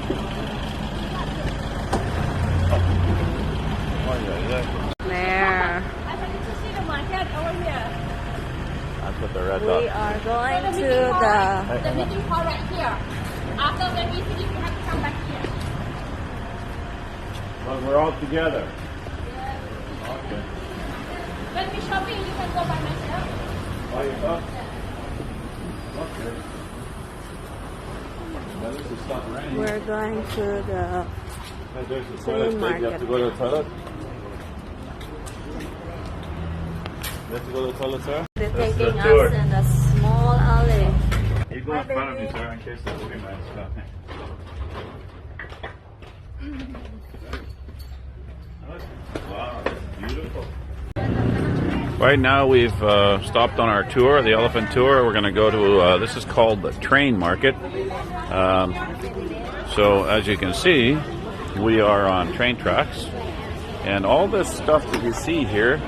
There. That's what the red We dot. are going to The meeting hall right here. After when we finish, we have to come back here. Well, we're all together. Okay. When we shopping, you can go by myself. Oh, you thought? Okay. Now this is stop raining. we're going to the There's the train toilet. You have to go to the toilet. You have to go to the toilet, sir? they're That's taking the tour. us in a small alley. You go in front of me, sir, in case the boogeyman's coming. Wow, that's beautiful. Right now we've stopped on our tour, the elephant tour. We're going to go to, this is called the train market. So as you can see, we are on train tracks. And all this stuff that you see here,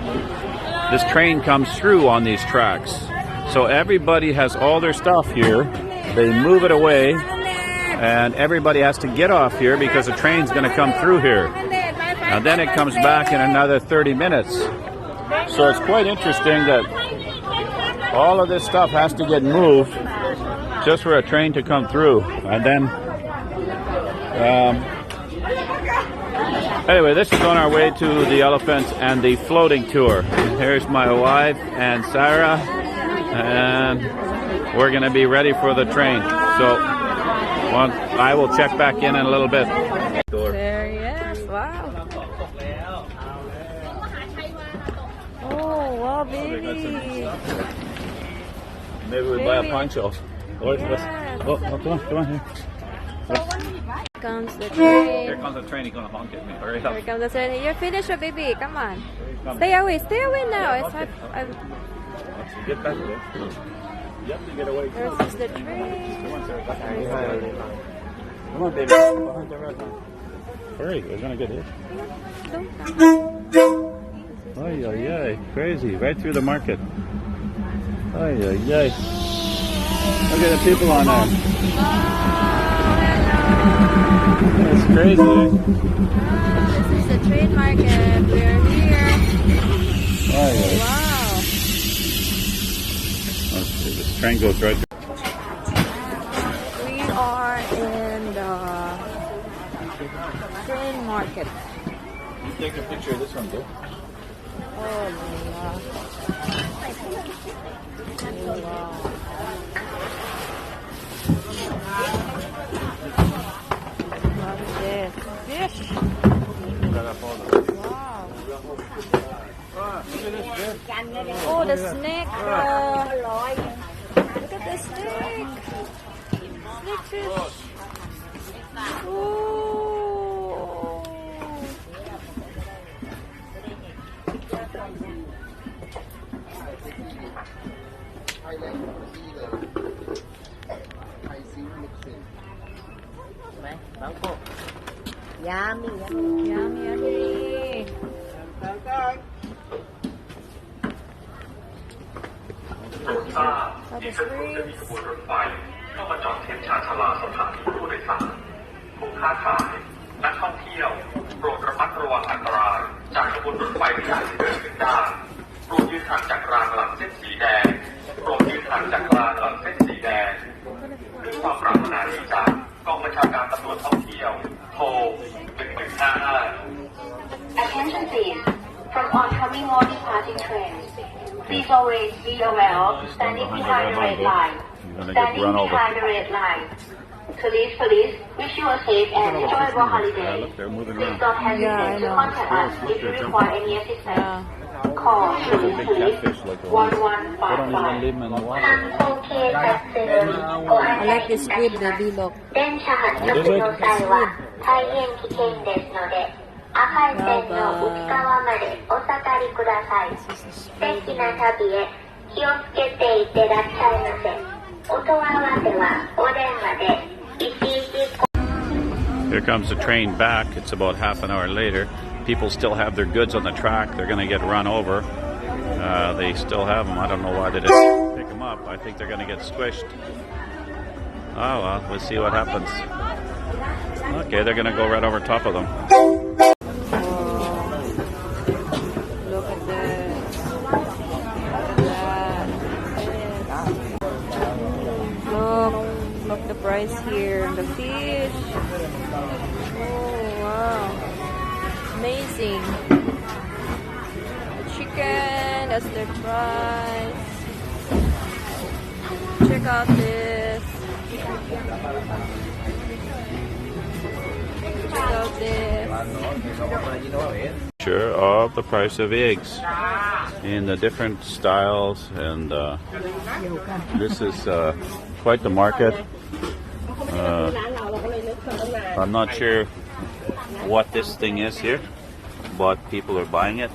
this train comes through on these tracks. So everybody has all their stuff here. They move it away. And everybody has to get off here because the train's going to come through here. And then it comes back in another 30 minutes. So it's quite interesting that all of this stuff has to get moved just for a train to come through. And then, anyway, this is on our way to the elephants and the floating tour. Here's my wife and Sarah, and we're going to be ready for the train. So I will check back in a little bit. There he is. Wow. Oh, wow, baby. Maybe we buy a poncho. Yes. Oh, come on here. Here comes the train. Here comes the train. He's going to honk at me. Hurry up. Here comes the train. You're finished, baby. Come on. Stay away now. It's hard. Get back there. You have to get away. There's the train. Come on, Sarah. Come on, baby. Behind the red line. Hurry, we're going to get hit. Ay, ay, ay. Crazy. Right through the market. Ay, ay, ay. Look at the people on there. It's crazy. This is the train market. We're here. Ay, ay. Wow. Let's see, this train goes right through. We are in the train market. You take a picture of this one, too. Oh my God. Wow. What is this? Fish. Wow. Oh, the snake. Look at the snake. Snake fish. Oh. Bangkok. Yummy, yummy, yummy, yummy. For the streets. เข้ามาจอดเทียบชาญชาลาสถานีผู้โดยสารผู้ค้าขายนักท่องเที่ยวโปรดระมัดระวังอันตรายจากขบวนรถไฟที่อาจจะเกิดขึ้นได้โปรดยืนห่างจากรางหลังเส้นสีแดงโปรดยืนห่างจากรางหลังเส้นสีแดงด้วยความปรารถนาดีจากกองบัญชาการตำรวจท่องเที่ยวโทร1155 Attention please. From oncoming or departing trains, please always be aware of standing behind the red line. Standing behind the red line. Police, wish you a safe and enjoyable holiday. Please don't hesitate to contact us if you require any assistance. Call police 1155. I like this squid, baby. Look. 電車発着の際は大変危険ですので、赤い線の内側までお下がりください。素敵な旅へ気をつけていってらっしゃいませ。お問い合わせはお電話で。Here comes the train back. It's about half an hour later. People still have their goods on the track. They're going to get run over. They still have them. I don't know why they didn't pick them up. I think they're going to get squished. Oh well, we'll see what happens. Okay, they're gonna go right over top of them. Look at this. Look the price here. The fish. Oh wow. Amazing. The chicken, that's their price. Check out this. Check out this. Sure of the price of eggs in the different styles, and this is quite the market. I'm not sure what this thing is here, but people are buying it.